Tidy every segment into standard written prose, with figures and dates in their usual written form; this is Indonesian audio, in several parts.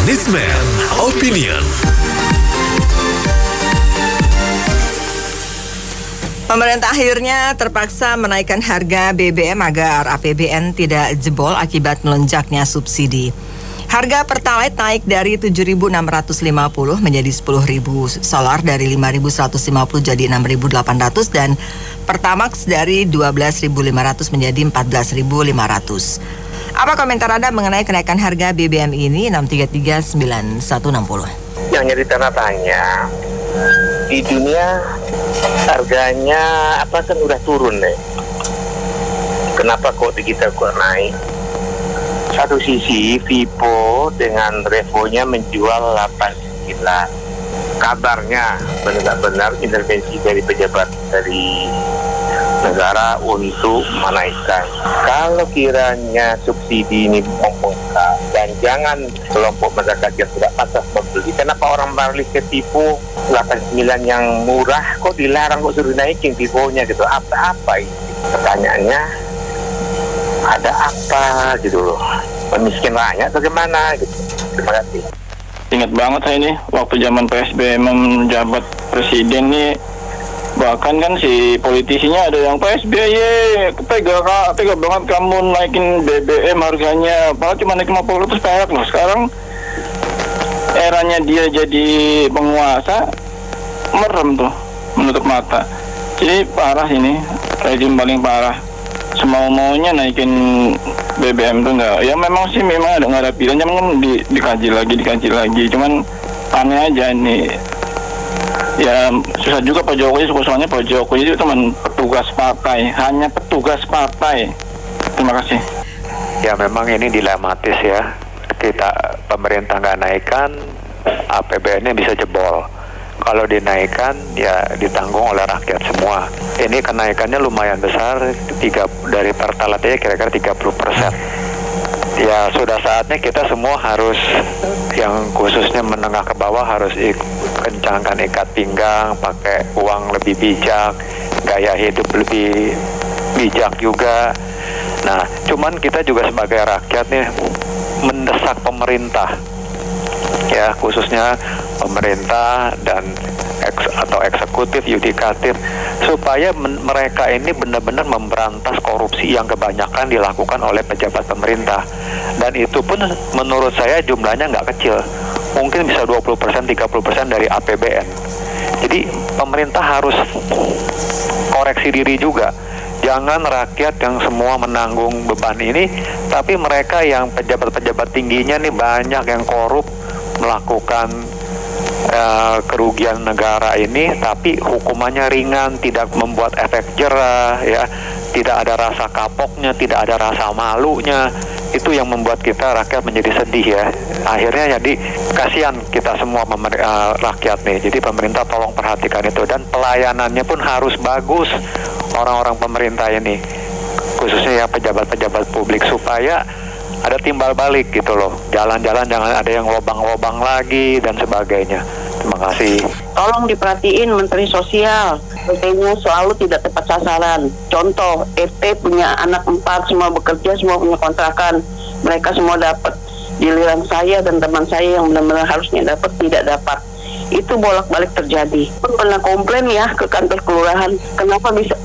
Newsman Opinion. Pemerintah akhirnya terpaksa menaikkan harga BBM agar APBN tidak jebol akibat melonjaknya subsidi. Harga Pertalite naik dari 7.650 menjadi 10.000, solar dari 5.150 jadi 6.800 dan Pertamax dari 12.500 menjadi 14.500. Apa komentar Anda mengenai kenaikan harga BBM ini? 6339160. Yang jadi tanda tanya, di dunia harganya apa kan udah turun deh. Kenapa kok di kita kok naik? Satu sisi Vivo dengan Revo-nya menjual 89. Kabarnya benar-benar intervensi dari pejabat dari negara untuk menaikkan. Kalau kiranya subsidi ini membengkak dan jangan kelompok masyarakat yang tidak pantas membeli, kenapa orang balik ke Vivo 89 yang murah kok dilarang, kok suruh naikin Vivo-nya gitu? Apa ini? Pertanyaannya ada apa gitu loh? Pemiskin rakyat bagaimana gitu? Terima kasih. Ingat banget saya ini waktu zaman PSB menjabat presiden nih, bahkan kan si politisinya ada yang PSBY tega banget kamu naikin BBM harganya, padahal cuma naik 50 perak loh. Sekarang eranya dia jadi penguasa, merem tuh, menutup mata. Jadi parah ini, rezim paling parah. Semau-maunya naikin BBM tuh enggak. Ya memang nggak ada pilihan, cuman dikaji lagi. Cuman aneh aja nih. Ya susah juga Pak Jokowi, soalnya Pak Jokowi itu teman petugas partai, hanya petugas partai. Terima kasih. Ya memang ini dilematis ya. Kita pemerintah nggak naikkan, APBN-nya bisa jebol. Kalau dinaikkan ya ditanggung oleh rakyat semua. Ini kenaikannya lumayan besar, dari Pertalite kira-kira 30%. Ya sudah saatnya kita semua harus, yang khususnya menengah ke bawah, harus kencangkan ikat pinggang, pakai uang lebih bijak, gaya hidup lebih bijak juga. Nah, cuman kita juga sebagai rakyat nih mendesak pemerintah, ya khususnya pemerintah dan atau eksekutif, yudikatif, supaya mereka ini benar-benar memberantas korupsi yang kebanyakan dilakukan oleh pejabat pemerintah. Dan itu pun menurut saya jumlahnya nggak kecil, mungkin bisa 20%, 30% dari APBN. Jadi pemerintah harus koreksi diri juga. Jangan rakyat yang semua menanggung beban ini, tapi mereka yang pejabat-pejabat tingginya nih banyak yang korup, melakukan kerugian negara ini, tapi hukumannya ringan, tidak membuat efek jerah, ya, tidak ada rasa kapoknya, tidak ada rasa malunya. Itu yang membuat kita rakyat menjadi sedih ya. Akhirnya jadi kasihan kita semua rakyat nih. Jadi pemerintah tolong perhatikan itu, dan pelayanannya pun harus bagus orang-orang pemerintah ini, khususnya ya pejabat-pejabat publik, supaya ada timbal balik gitu loh. Jalan-jalan jangan ada yang lobang-lobang lagi dan sebagainya. Terima kasih. Tolong diperhatiin Menteri Sosial, PT-nya selalu tidak tepat sasaran. Contoh, FT punya anak 4, semua bekerja, semua punya kontrakan. Mereka semua dapat. Giliran saya dan teman saya yang benar-benar harusnya dapat, tidak dapat. Itu bolak-balik terjadi. Pernah komplain ya ke kantor kelurahan, kenapa bisa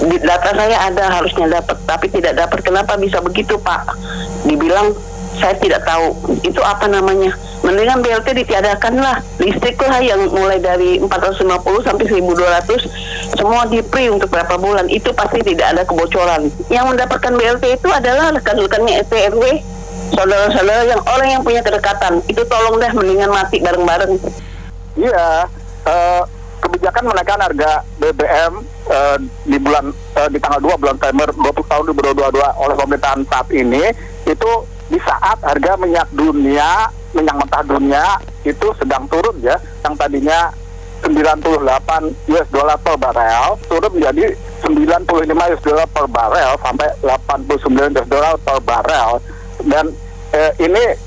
di data saya ada harusnya dapat tapi tidak dapat, kenapa bisa begitu Pak? Dibilang saya tidak tahu. Itu apa namanya? Mendingan BLT ditiadakan lah. Listrik lah yang mulai dari 450 sampai 1.200 semua di free untuk berapa bulan. Itu pasti tidak ada kebocoran. Yang mendapatkan BLT itu adalah rekan-rekannya RT RW, saudara-saudara yang orang yang punya kedekatan. Itu tolong deh mendingan mati bareng-bareng. Iya, kebijakan menaikkan harga BBM di tanggal 2 bulan September 20 tahun 2022 oleh pemerintahan saat ini, itu di saat harga minyak mentah dunia itu sedang turun ya, yang tadinya 98 US dollar per barel turun menjadi 95 US dollar per barel sampai 89 US dollar per barel. Dan ini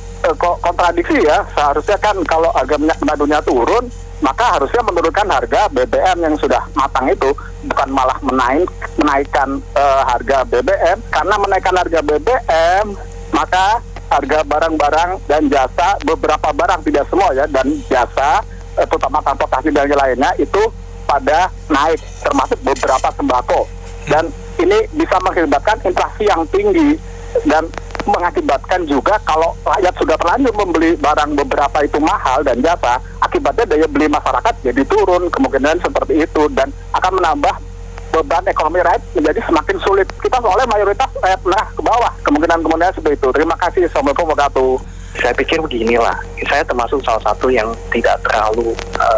kontradiksi ya. Seharusnya kan kalau harga minyak mentah dunia turun, maka harusnya menurunkan harga BBM yang sudah matang itu, bukan malah menaikkan harga BBM. Karena menaikkan harga BBM, maka harga barang-barang dan jasa, beberapa barang, tidak semua ya, dan jasa, terutama transportasi dan lainnya itu pada naik, termasuk beberapa sembako. Dan ini bisa mengakibatkan inflasi yang tinggi dan mengakibatkan juga kalau rakyat sudah terlanjur membeli barang beberapa itu mahal dan jasa, akibatnya daya beli masyarakat jadi turun, kemungkinan seperti itu, dan akan menambah beban ekonomi rakyat menjadi semakin sulit. Kita soalnya mayoritas rakyat menengah ke bawah, kemungkinan seperti itu. Terima kasih. Assalamualaikum warahmatullahi wabarakatuh. Saya pikir beginilah, saya termasuk salah satu yang tidak terlalu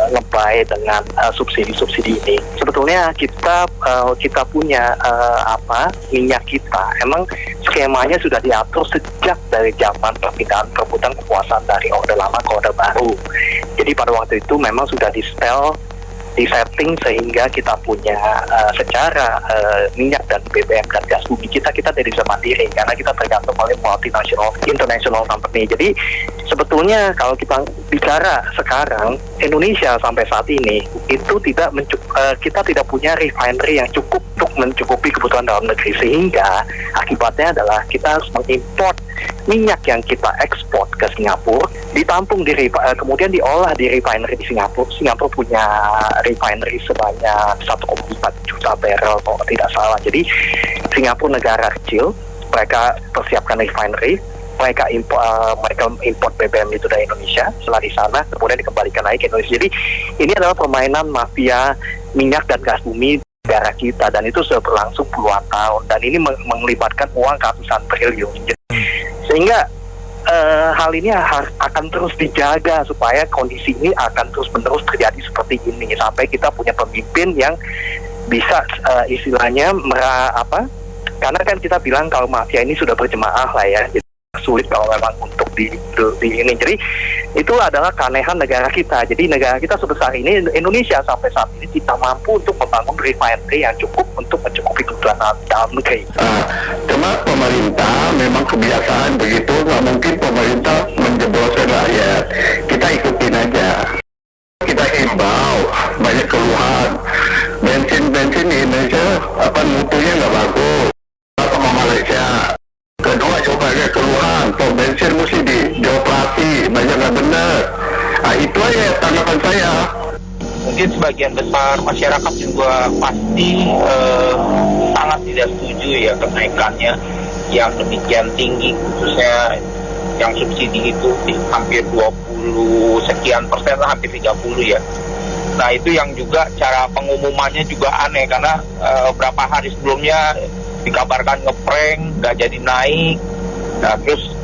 lebay dengan subsidi-subsidi ini. Sebetulnya kita punya minyak kita, emang skemanya sudah diatur sejak dari zaman perpindahan perebutan kekuasaan dari Orde Lama ke Orde Baru. Jadi pada waktu itu memang sudah disetting sehingga kita punya secara minyak dan BBM dan gas bumi kita tidak bisa mandiri karena kita tergantung oleh multinational international company. Jadi sebetulnya kalau kita bicara sekarang Indonesia sampai saat ini itu kita tidak punya refinery yang cukup untuk mencukupi kebutuhan dalam negeri, sehingga akibatnya adalah kita harus mengimport minyak yang kita ekspor ke Singapura, ditampung kemudian diolah di refinery di Singapura. Singapura punya refinery sebanyak 1,4 juta barrel kalau tidak salah. Jadi Singapura negara kecil, mereka persiapkan refinery, mereka import BBM itu dari Indonesia, setelah di sana kemudian dikembalikan lagi ke Indonesia. Jadi ini adalah permainan mafia minyak dan gas bumi negara kita, dan itu sudah berlangsung puluhan tahun, dan ini melibatkan uang ratusan triliun. Sehingga hal ini akan terus dijaga supaya kondisi ini akan terus-menerus terjadi seperti ini sampai kita punya pemimpin yang bisa istilahnya karena kan kita bilang kalau mafia ini sudah berjemaah lah ya, jadi sulit kalau memang untuk di ini. Jadi itu adalah keanehan negara kita. Jadi negara kita sebesar ini, Indonesia sampai saat ini tidak mampu untuk membangun refinery yang cukup untuk mencukupi kebutuhan dalam negeri. Cuma pemerintah memang kebiasaan begitu, nggak mungkin pemerintah menjebloskan rakyat. Kita ikutin aja. Kita himbau, banyak keluhan. Bensin di Indonesia mutunya nggak bagus. Sama Malaysia. Kedua, coba ada keluhan, pom bensin mesti dioperasi, banyak nggak benar. Nah, itu aja tanggapan saya. Mungkin sebagian besar masyarakat juga pasti sangat tidak setuju ya kenaikannya yang demikian tinggi, khususnya yang subsidi itu hampir 20 sekian persen, hampir 30 ya. Nah itu yang juga cara pengumumannya juga aneh, karena beberapa hari sebelumnya dikabarkan ngeprank, nggak jadi naik. Nah terus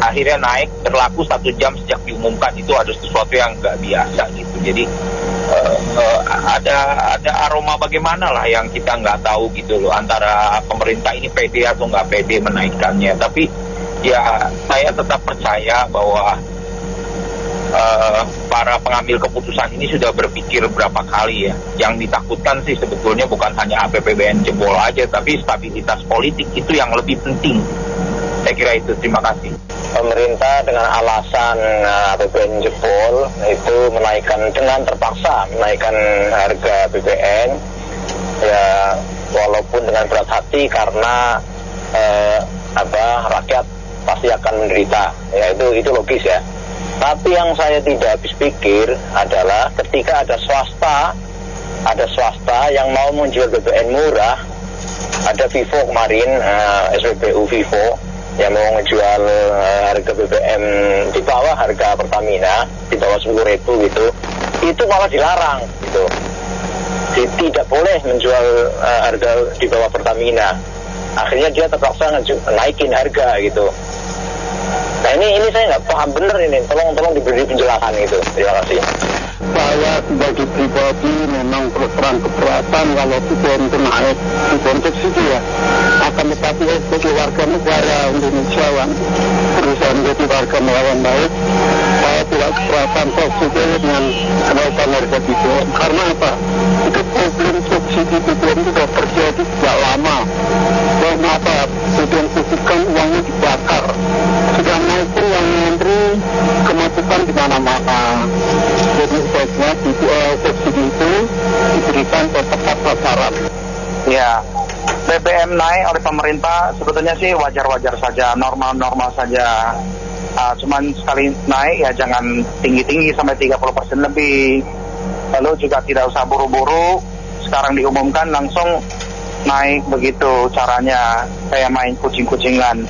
akhirnya naik, berlaku 1 jam sejak diumumkan. Itu ada sesuatu yang nggak biasa gitu. Jadi ada aroma bagaimana lah yang kita nggak tahu gitu loh, antara pemerintah ini pede atau nggak pede menaikkannya. Tapi ya saya tetap percaya bahwa para pengambil keputusan ini sudah berpikir berapa kali ya. Yang ditakutkan sih sebetulnya bukan hanya APBN jebol aja, tapi stabilitas politik itu yang lebih penting. Saya kira itu. Terima kasih. Pemerintah dengan alasan APBN jebol itu dengan terpaksa menaikkan harga BBM ya, walaupun dengan berat hati karena rakyat pasti akan menderita ya, itu logis ya. Tapi yang saya tidak habis pikir adalah ketika ada swasta yang mau menjual BBM murah. Ada Vivo kemarin, SPBU Vivo yang mau menjual harga BBM di bawah harga Pertamina, di bawah 10.000 gitu, itu malah dilarang gitu. Tidak boleh menjual harga di bawah Pertamina. Akhirnya dia terpaksa naikin harga gitu. Nah ini saya nggak paham bener ini. Tolong diberi penjelasan itu. Terima kasih. Saya sebagai pribadi memang berperan keberatan kalau BBM itu naik, BBM subsidi ya. Akan tetapi sebagai warga negara Indonesia yang berusaha menjadi warga yang baik, saya tidak keberatan subsidi dengan kenaikan harga BBM. Karena apa? Itu problem subsidi BBM itu sudah terjadi sejak lama. Karena apa? BBM subsidi uangnya dibakar. Sudah naik pun yang menteri kemasukan di mana-mana. Jadi sebaiknya subsidi itu diberikan ke tepat sasaran. Ya, BBM naik oleh pemerintah sebetulnya sih wajar-wajar saja, normal-normal saja. Cuman sekali naik ya jangan tinggi-tinggi sampai 30% lebih. Lalu juga tidak usah buru-buru, sekarang diumumkan langsung naik begitu caranya, kayak main kucing-kucingan.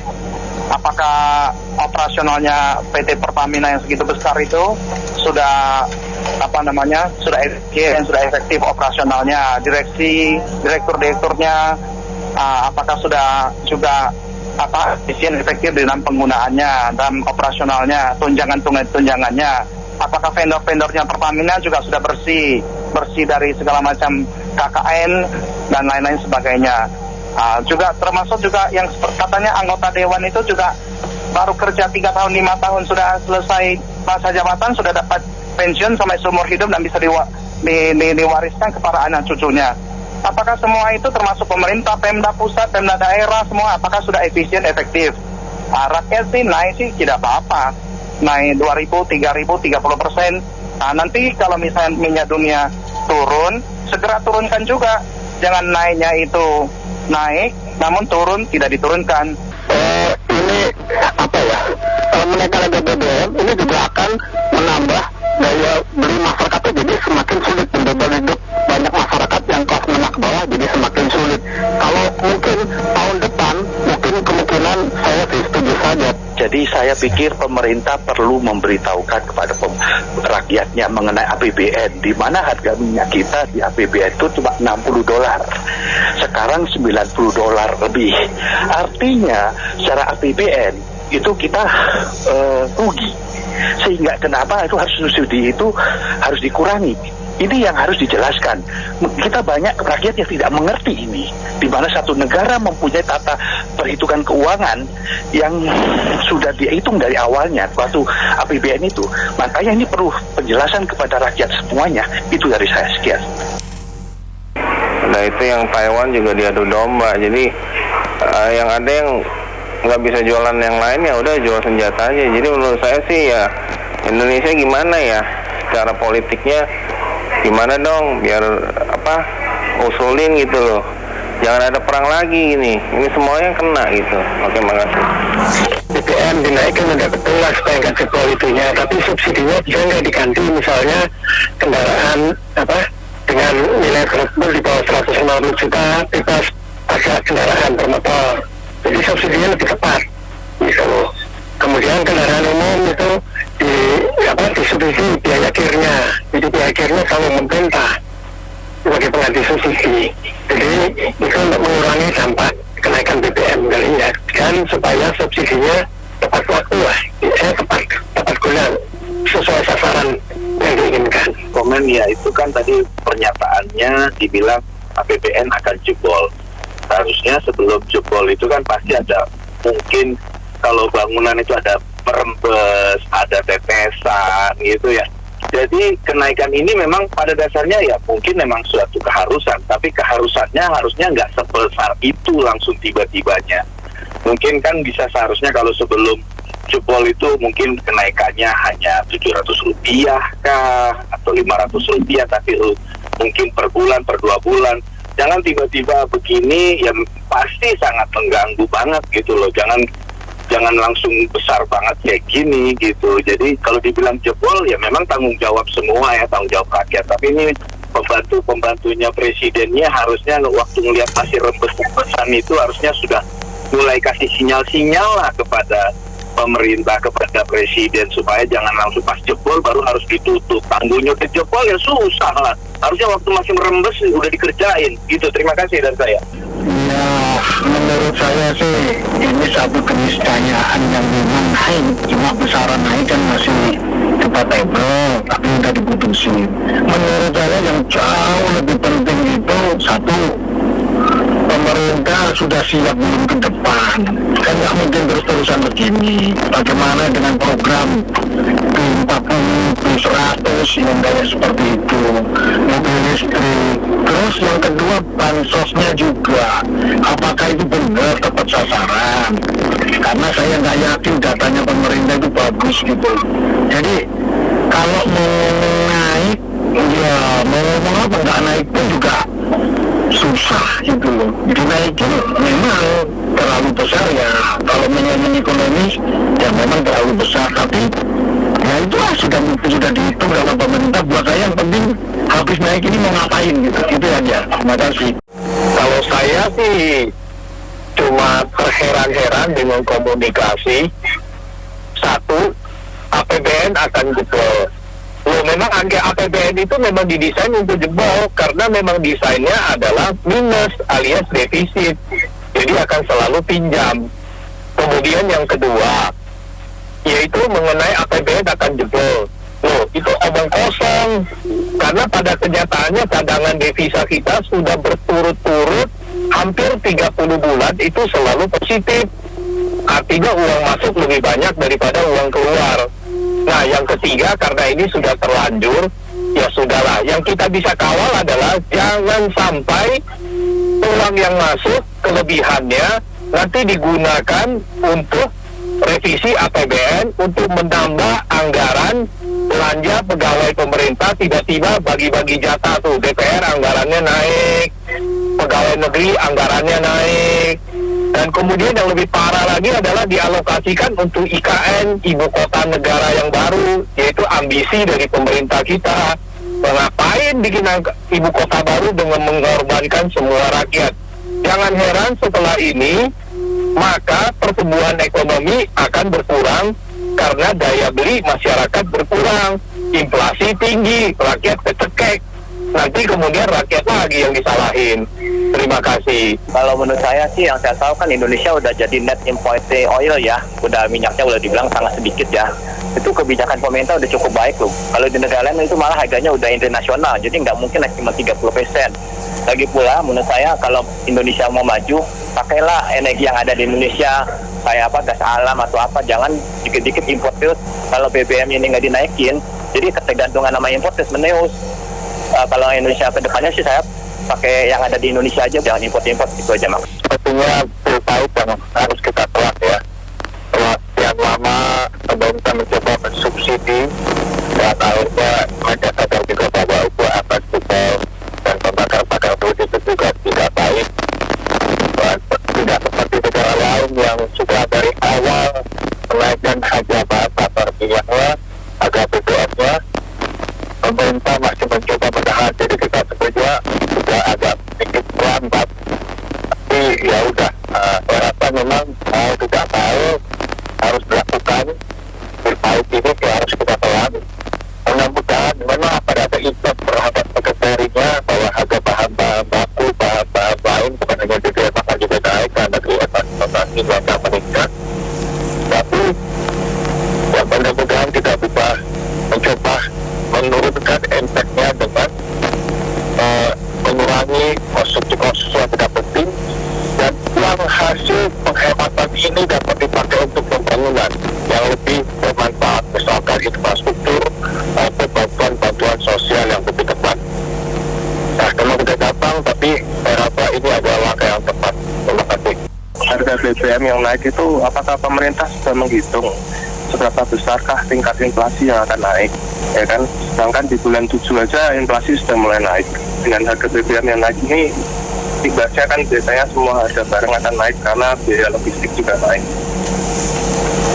Apakah operasionalnya PT Pertamina yang segitu besar itu sudah sudah efektif operasionalnya, direktur-direkturnya apakah sudah juga efisien efektif dalam penggunaannya dan operasionalnya, tunjangannya, apakah vendor-vendornya Pertamina juga sudah bersih dari segala macam KKN dan lain-lain sebagainya. Juga termasuk juga yang katanya anggota dewan itu juga baru kerja 3 tahun 5 tahun sudah selesai masa jabatan, sudah dapat pensiun sampai seumur hidup dan bisa diwariskan kepada anak cucunya. Apakah semua itu termasuk pemerintah, Pemda pusat, Pemda daerah semua, apakah sudah efisien, efektif? Rakyat sih naik sih tidak apa-apa, naik 2.000, 3.000, 30%. Nanti kalau misalnya minyak dunia turun, segera turunkan juga. Jangan naiknya itu naik, namun turun tidak diturunkan. Ini menaikkan harga BBM ini juga akan menambah daya beli masyarakat, jadi semakin sulit menjajal hidup banyak masyarakat yang kelas menengah ke bawah, jadi semakin sulit. Kalau mungkin tahun depan, mungkin kemungkinan saya setuju saja. Jadi saya pikir pemerintah perlu memberitahukan kepada rakyatnya mengenai APBN, di mana harga minyak kita di APBN itu cuma $60. Sekarang $90 lebih. Artinya secara APBN itu kita rugi. Sehingga kenapa itu harus subsidi itu harus dikurangi. Ini yang harus dijelaskan. Kita banyak rakyat yang tidak mengerti ini. Di mana satu negara mempunyai tata perhitungan keuangan yang sudah dihitung dari awalnya waktu APBN itu. Makanya ini perlu penjelasan kepada rakyat semuanya. Itu dari saya, sekian. Nah itu yang Taiwan juga diadu domba. Jadi yang ada yang nggak bisa jualan yang lain ya udah jual senjata aja. Jadi menurut saya sih ya Indonesia gimana ya secara politiknya gimana dong biar usulin gitu loh, jangan ada perang lagi ini semuanya kena gitu. Oke, makasih. BBM dinaikkan udah betul lah supaya nggak jebol itunya, tapi subsidinya bisa nggak diganti misalnya kendaraan dengan nilai tersebut di bawah 150 juta bebas pajak kendaraan bermotor, jadi subsidinya lebih tepat gitu. Kemudian kendaraan umum itu disubsidi biaya kirnya, jadi biaya kirnya sama pemerintah sebagai pengganti subsidi. Jadi itu untuk mengurangi dampak kenaikan BBM kali ya, dan supaya subsidinya tepat waktu lah, tepat guna sesuai sasaran yang diinginkan. Komen ya itu kan tadi pernyataannya dibilang APBN akan jebol. Harusnya sebelum jebol itu kan pasti ada mungkin kalau bangunan itu ada merembes, ada tetesan gitu ya. Jadi kenaikan ini memang pada dasarnya ya mungkin memang suatu keharusan, tapi keharusannya harusnya nggak sebesar itu langsung tiba-tibanya. Mungkin kan bisa seharusnya kalau sebelum jebol itu mungkin kenaikannya hanya Rp700 kah atau Rp500, tapi mungkin per bulan, per 2 bulan. Jangan tiba-tiba begini, ya pasti sangat mengganggu banget gitu loh. Jangan langsung besar banget kayak gini gitu. Jadi kalau dibilang jebol ya memang tanggung jawab semua ya, tanggung jawab rakyat. Tapi ini pembantunya presidennya harusnya waktu ngelihat masih rembes-rembesan itu harusnya sudah mulai kasih sinyal-sinyal lah kepada pemerintah, kepada presiden supaya jangan langsung pas jebol baru harus ditutup. Tanggungnya ke jebol ya susah lah. Harusnya waktu masih merembes udah dikerjain gitu. Terima kasih dari saya. Ya, menurut saya sih ini satu keniscayaan yang memang naik, cuma besaran naik kan masih debatable, tapi udah diputusin. Menurut saya yang jauh lebih penting itu satu, pemerintah sudah siap belum ke depan, kan nggak mungkin terus-terusan begini. Bagaimana dengan program B40, B100 yang kayak seperti itu, mobil listrik. Terus yang kedua bansosnya juga, apakah itu benar tepat sasaran? Karena saya nggak yakin datanya pemerintah itu bagus gitu. Jadi kalau mau naik, ya mau ngomong apa nggak naik pun juga susah gitu loh. Dinaikin memang terlalu besar ya, kalau manajemen ekonomis ya memang terlalu besar, tapi ya itu sudah dihitung dalam pemerintah. Buat saya yang penting habis naik ini mau ngapain gitu, itu aja. Terima kasih. Kalau saya sih cuma terheran-heran dengan komunikasi. Satu, APBN akan jebol. Loh, memang angka APBN itu memang didesain untuk jebol karena memang desainnya adalah minus alias defisit. Jadi akan selalu pinjam. Kemudian yang kedua, yaitu mengenai APBN akan jebol. Loh, itu omong kosong. Karena pada kenyataannya cadangan devisa kita sudah berturut-turut hampir 30 bulan itu selalu positif. Artinya uang masuk lebih banyak daripada uang keluar. Nah, yang ketiga, karena ini sudah terlanjur, ya sudahlah. Yang kita bisa kawal adalah jangan sampai uang yang masuk kelebihannya nanti digunakan untuk revisi APBN untuk menambah anggaran belanja pegawai pemerintah. Tiba-tiba bagi-bagi jatah tuh, DPR anggarannya naik, pegawai negeri anggarannya naik. Dan kemudian yang lebih parah lagi adalah dialokasikan untuk IKN, ibu kota negara yang baru, yaitu ambisi dari pemerintah kita. Ngapain bikin ibu kota baru dengan mengorbankan semua rakyat? Jangan heran setelah ini, maka pertumbuhan ekonomi akan berkurang karena daya beli masyarakat berkurang, inflasi tinggi, rakyat kecekek. Nanti kemudian rakyat lagi yang disalahin. Terima kasih. Kalau menurut saya sih, yang saya tahu kan Indonesia udah jadi net importer oil ya. Udah minyaknya udah dibilang sangat sedikit ya. Itu kebijakan pemerintah udah cukup baik loh. Kalau di negara lain itu malah harganya udah internasional. Jadi nggak mungkin naik cuma 30%. Lagi pula menurut saya kalau Indonesia mau maju, pakailah energi yang ada di Indonesia. Kayak apa, gas alam atau apa. Jangan dikit-dikit import terus. Kalau BBM ini nggak dinaikin, jadi ketergantungan sama import terus menerus. Kalau Indonesia ke depannya sih saya pakai yang ada di Indonesia aja, jangan import-import, itu aja Mak. Sepertinya bertaut yang harus kita tolak ya. Setelah sekian lama pemerintah mencoba mensubsidi dan akhirnya mereka sadar juga bahwa uang akan jebol dan pembakar-bakar duit itu juga tidak baik. Dan tidak seperti negara lain yang sudah dari awal menaikkan harga bahan bakar minyaknya, harga BBM-nya. Pemerintah masih mencoba menahan, jadi kita sebenarnya sudah agak sedikit lambat. Tapi ya udah, saya rasa memang mau tidak mau harus dilakukan. Berpaut ini ya harus kita telan. Mudah-mudahan memang pada ada impact terhadap sekretarinya bahwa harga bahan-bahan baku, bahan-bahan lain bukan hanya BBM akan juga naik karena investasi mereka meningkat. Tapi ya mudah-mudahan kita bisa mencoba menurunkan impact-nya dengan mengurangi konsumsi yang tidak penting, dan uang hasil penghematan ini dapat dipakai untuk pembangunan yang lebih bermanfaat, misalkan infrastruktur atau bantuan sosial yang lebih tepat. Nah, kalau sudah datang, tapi saya rasa ini adalah langkah yang tepat. Terima kasih. Harga BBM yang naik itu, apakah pemerintah sudah menghitung seberapa besarkah tingkat inflasi yang akan naik, ya kan? Sedangkan di bulan 7 aja inflasi sudah mulai naik. Dengan harga BBM yang naik ini, ibaratnya kan biasanya semua harga barang akan naik karena biaya logistik juga naik.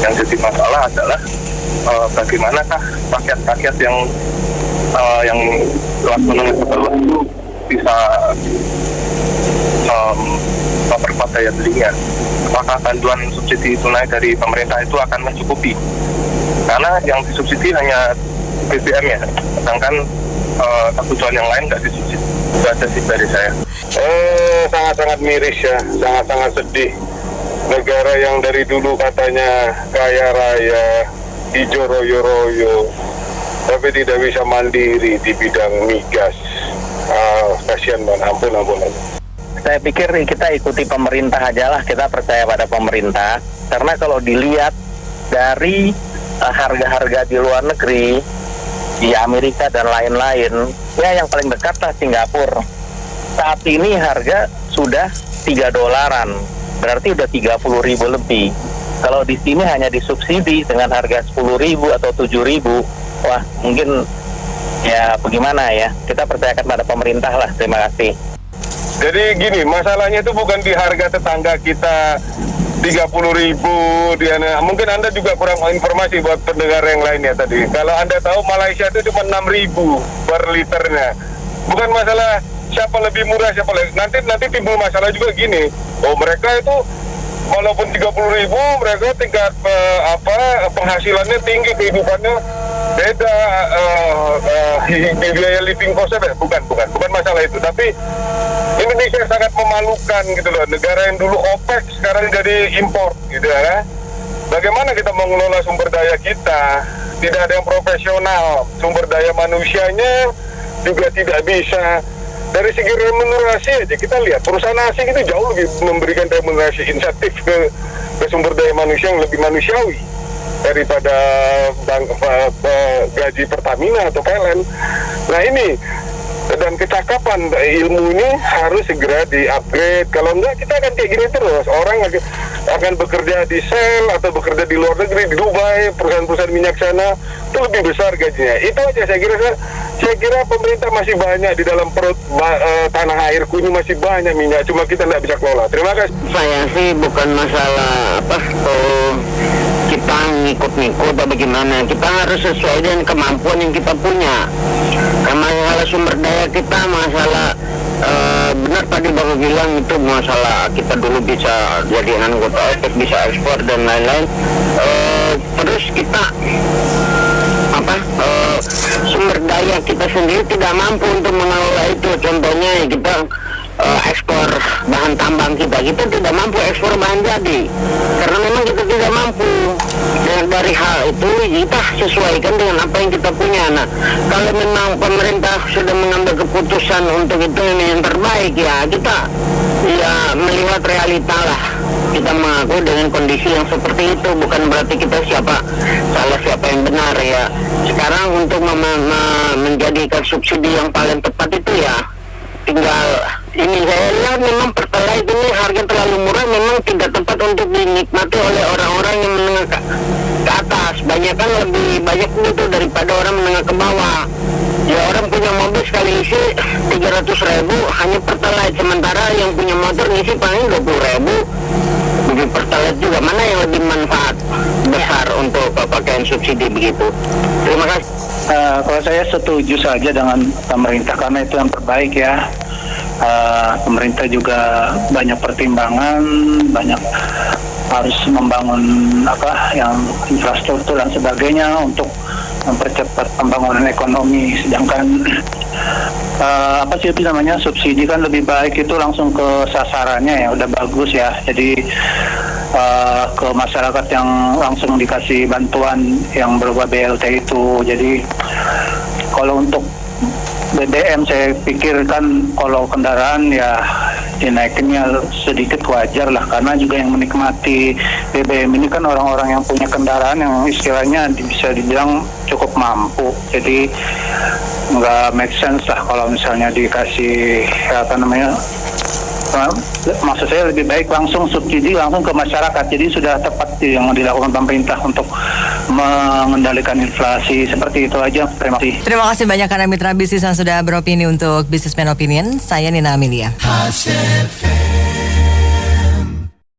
Yang jadi masalah adalah bagaimanakah rakyat-rakyat yang kelas menengah ke bawah itu bisa memperkuat daya belinya. Apakah bantuan subsidi tunai dari pemerintah itu akan mencukupi? Karena yang disubsidi hanya BBM ya, sedangkan kebutuhan yang lain nggak disubsidi. Itu aja sih dari saya. Sangat-sangat miris ya, sangat-sangat sedih. Negara yang dari dulu katanya kaya raya, hijau royo-royo, tapi tidak bisa mandiri di bidang migas. Kasihan banget, ampun. Saya pikir kita ikuti pemerintah aja lah, kita percaya pada pemerintah. Karena kalau dilihat dari harga-harga di luar negeri, di Amerika dan lain-lain, ya yang paling dekat lah Singapura. Saat ini harga sudah $3, berarti udah 30.000 lebih. Kalau di sini hanya disubsidi dengan harga 10.000 atau 7.000, wah mungkin ya bagaimana ya, kita percayakan pada pemerintah lah. Terima kasih. Jadi gini, masalahnya itu bukan di harga tetangga kita 30.000 mungkin Anda juga kurang informasi buat pendengar yang lainnya tadi. Kalau Anda tahu Malaysia itu cuma 6.000 per liternya. Bukan masalah siapa lebih murah siapa lebih. Nanti timbul masalah juga gini. Oh, mereka itu walaupun 30.000 mereka tingkat penghasilannya tinggi, kehidupannya beda, biaya living costnya bukan masalah itu, tapi Indonesia sangat memalukan gitu loh, negara yang dulu OPEC sekarang jadi impor gitu ya. Bagaimana kita mengelola sumber daya kita? Tidak ada yang profesional, sumber daya manusianya juga tidak bisa. Dari segi remunerasi aja kita lihat perusahaan asing itu jauh lebih memberikan remunerasi insentif ke sumber daya manusia yang lebih manusiawi daripada gaji Pertamina atau PLN. Nah ini, dan kecakapan ilmu ini harus segera di-upgrade. Kalau enggak kita akan kayak gini terus. Orang akan bekerja di Shell atau bekerja di luar negeri, di Dubai, perusahaan-perusahaan minyak sana itu lebih besar gajinya. Itu aja saya kira pemerintah masih banyak di dalam perut tanah airku ini, masih banyak minyak, cuma kita tidak bisa kelola. Terima kasih. Saya sih bukan masalah kita ngikut-ngikut atau bagaimana. Kita harus sesuai dengan kemampuan yang kita punya. Karena masalah sumber daya kita, masalah benar tadi Bapak bilang itu masalah kita dulu bisa jadi anggota OPEC, bisa ekspor dan lain-lain. Terus kita sumber daya kita sendiri tidak mampu untuk mengelola itu. Contohnya kita ekspor bahan tambang kita tidak mampu ekspor bahan jadi karena memang kita tidak mampu. Dan dari hal itu kita sesuaikan dengan apa yang kita punya. Nah, kalau memang pemerintah sudah mengambil keputusan untuk itu yang terbaik, ya kita melihat realita lah. Kita mengaku dengan kondisi yang seperti itu, bukan berarti kita siapa salah siapa yang benar ya. Sekarang untuk menjadikan subsidi yang paling tepat itu ya tinggal ini, saya lihat memang Pertalite ini harga terlalu murah, memang tidak tepat untuk dinikmati oleh orang-orang yang menengah ke atas. Lebih banyak itu daripada orang menengah ke bawah. Ya, orang punya mobil sekali isi 300.000 hanya Pertalite, sementara yang punya motor ngisi paling 20.000 di Pertalite juga. Mana yang lebih manfaat besar untuk pakaian subsidi begitu? Terima kasih. Kalau saya setuju saja dengan pemerintah karena itu yang terbaik ya. Pemerintah juga banyak pertimbangan, banyak harus membangun yang infrastruktur dan sebagainya untuk mempercepat pembangunan ekonomi. Sedangkan subsidi kan lebih baik itu langsung ke sasarannya, ya udah bagus ya. Jadi ke masyarakat yang langsung dikasih bantuan yang berupa BLT itu. Jadi kalau untuk BBM saya pikirkan kalau kendaraan ya dinaikinnya sedikit wajar lah, karena juga yang menikmati BBM ini kan orang-orang yang punya kendaraan yang istilahnya bisa dibilang cukup mampu. Jadi nggak make sense lah kalau misalnya dikasih maksud saya lebih baik langsung subsidi langsung ke masyarakat. Jadi sudah tepat yang dilakukan pemerintah untuk mengendalikan inflasi. Seperti itu aja. Terima kasih. Terima kasih banyak karena mitra bisnis yang sudah beropini untuk Businessman Opinion. Saya Nina Amelia.